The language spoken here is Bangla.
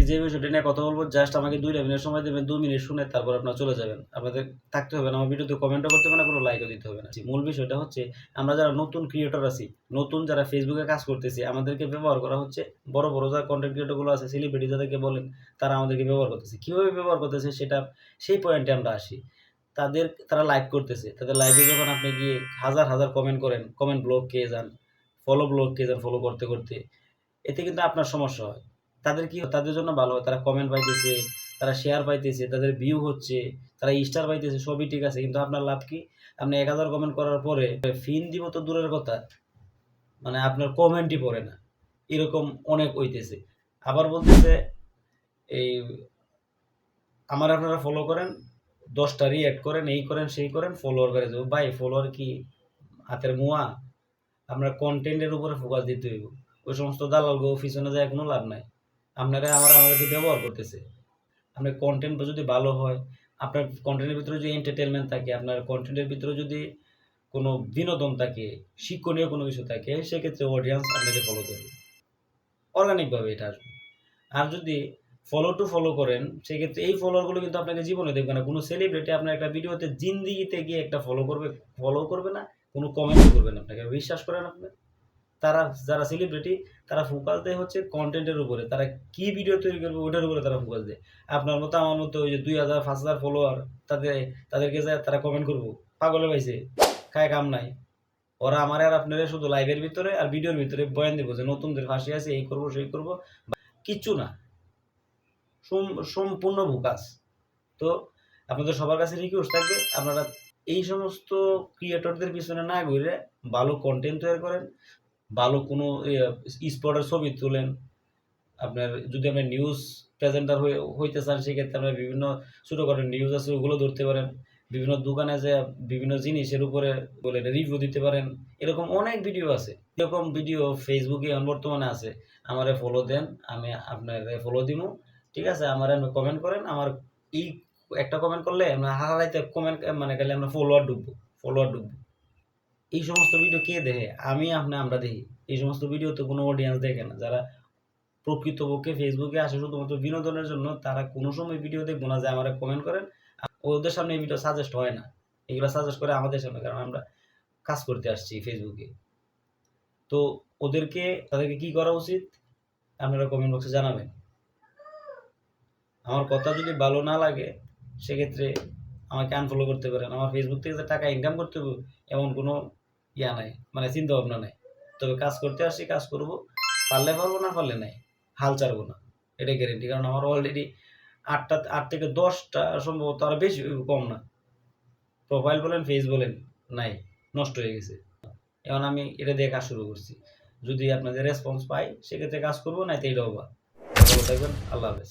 যে বিষয়টা নিয়ে কথা বলবো জাস্ট আমাকে 2 মিনিট সময় দেবেন, 2 মিনিট শুনে তারপর আপনারা চলে যাবেন। আপনাদের থাকতে হবে না, আমার ভিডিওতে কমেন্টও করতে হবে না, কোনো লাইকও দিতে হবে না। মূল বিষয়টা হচ্ছে আমরা যারা নতুন ক্রিয়েটর আছি, নতুন যারা ফেসবুকে কাজ করতেছি, আমাদেরকে ব্যবহার করা হচ্ছে বড় যারা কনটেন্ট ক্রিয়েটরগুলো আছে, সেলিব্রিটি যাদেরকে বলেন, তারা আমাদেরকে ব্যবহার করতেছে। কিভাবে ব্যবহার করতেছে সেই পয়েন্টে আমরা আসি। তারা লাইভ করতেছে। তাদের লাইভে যখন আপনি গিয়ে হাজার কমেন্ট করেন, কমেন্ট ব্লক খেয়ে যান, ব্লক খেয়ে যান ফলো করতে। এতে কিন্তু আপনার সমস্যা হয়। তাদের জন্য ভালো হয়। তারা কমেন্ট পাইতেছে, তারা শেয়ার পাইতেছে, তাদের ভিউ হচ্ছে, তারা স্টার পাইতেছে, সবই ঠিক আছে। কিন্তু আপনার লাভ কি? আপনি 1000 কমেন্ট করার পরে ফিন দিব তো দূরের কথা, মানে আপনার কমেন্টই পড়ে না। এরকম অনেক হইতেছে। আবার বলতেছে এই আমার আপনারা ফলো করেন, 10 টা রিঅ্যাক্ট করেন, এই করেন, সেই করেন, ফলোয়ার বেড়ে যাবে। ভাই ফলোয়ার কি হাতের মোয়া? আমরা কনটেন্টের উপরে ফোকাস দিতে হইব। ওই সমস্ত দালালগো পিছনে যায় কোনো লাভ নাই। আমাদেরকে ব্যবহার করতেছে। আপনার কনটেন্ট যদি ভালো হয়, আপনার কনটেন্টের ভিতরে যদি এন্টারটেইনমেন্ট থাকে, আপনার কনটেন্টের ভিতরে যদি কোনো বিনোদন থাকে, শিক্ষণীয় কোনো কিছু থাকে, সেক্ষেত্রে অডিয়েন্স আপনাকে ফলো করবে। অর্গানিকভাবে এটা আসবে। আর যদি ফলো করেন, সেক্ষেত্রে এই ফলোয়ারগুলো কিন্তু আপনাকে জীবনে দেখবে না। কোনো সেলিব্রিটি আপনার একটা ভিডিওতে জিন্দেগিতে গিয়ে একটা ফলো করবে না, কোনো কমেন্টও করবে না আপনাকে। বিশ্বাস করেন আপনি? যারা সেলিব্রিটি, তারা ফোকাস দেয় হচ্ছে কনটেন্টের উপরে। তারা কি ভিডিও তৈরি করবে ওটার উপরে তারা ফোকাস দেয়। আপনার মতো আমার মতো ওই যে 2000 5000 ফলোয়ার, তাদেরকে যায় তারা কমেন্ট করবো? পাগলে পাইছে, খায় কাম নাই। ওরা আমারে আর আপনারে শুধু লাইভের ভিতরে আর ভিডিওর ভিতরে বয়ান দিব যে নতুনদের ফাঁসি আছে, এই করবো সেই করবো। কিচ্ছু না, সম্পূর্ণ ভোকাস। তো আপনাদের সবার কাছে রিকোয়েস্ট থাকবে, আপনারা এই সমস্ত ক্রিয়েটরদের পিছনে না ঘুরে ভালো কন্টেন্ট তৈরি করেন, ভালো কোনো স্পটের ছবি তোলেন। যদি আপনি নিউজ প্রেজেন্টার হইতে চান, সেক্ষেত্রে আপনার বিভিন্ন ছোটোখাটো নিউজ আছে, ওগুলো ধরতে পারেন। বিভিন্ন দোকানে যে বিভিন্ন জিনিসের উপরে বলে রিভিউ দিতে পারেন। এরকম অনেক ভিডিও আছে। এরকম ভিডিও ফেসবুকে বর্তমানে আছে। আমারে ফলো দেন, আমি আপনার ফলো দিব। ঠিক আছে? আমারে কমেন্ট করেন। আমার এই একটা কমেন্ট করলে আমরা হারাইতে কমেন্ট মানে গেলে আমরা ফলোয়ার ঢুকবো। এই সমস্ত ভিডিও কে দেখে? আমরা দেখি। এই সমস্ত ভিডিও তো কোনো অডিয়েন্স দেখে না। যারা প্রকৃতপক্ষে ফেসবুকে আসে শুধুমাত্র বিনোদনের জন্য, তারা কোনো সময় ভিডিও দেখবো না যে আমারে কমেন্ট করেন। ওদের সামনে এই ভিডিও সাজেস্ট হয় না। এগুলো সাজেস্ট করে আমাদের সামনে, কারণ আমরা কাজ করতে আসছি ফেসবুকে। তো তাদেরকে কি করা উচিত? আপনারা কমেন্ট বক্সে জানাবেন। আমার কথা যদি ভালো না লাগে, সেক্ষেত্রে আমাকে আনফলো করতে পারেন। আমার ফেসবুক থেকে যে টাকা ইনকাম করতে হবে এমন কোনো নাই, মানে চিন্তা ভাবনা নাই। তবে কাজ করতে আসছি, কাজ করব। পারলে পারবো, না পারলে নাই। হাল ছাড়বো না, এটাই গ্যারেন্টি। কারণ আমার অলরেডি 8 থেকে 10টা, সম্ভবত আরো বেশি, কম না, প্রোফাইল বলেন, ফেস বলেন, নাই, নষ্ট হয়ে গেছে। এখন আমি এটা দিয়ে কাজ শুরু করছি। যদি আপনাদের রেসপন্স পাই, সেক্ষেত্রে কাজ করবো, নাই তো এইটাও বা। ভালো থাকবেন। আল্লাহ হাফেজ।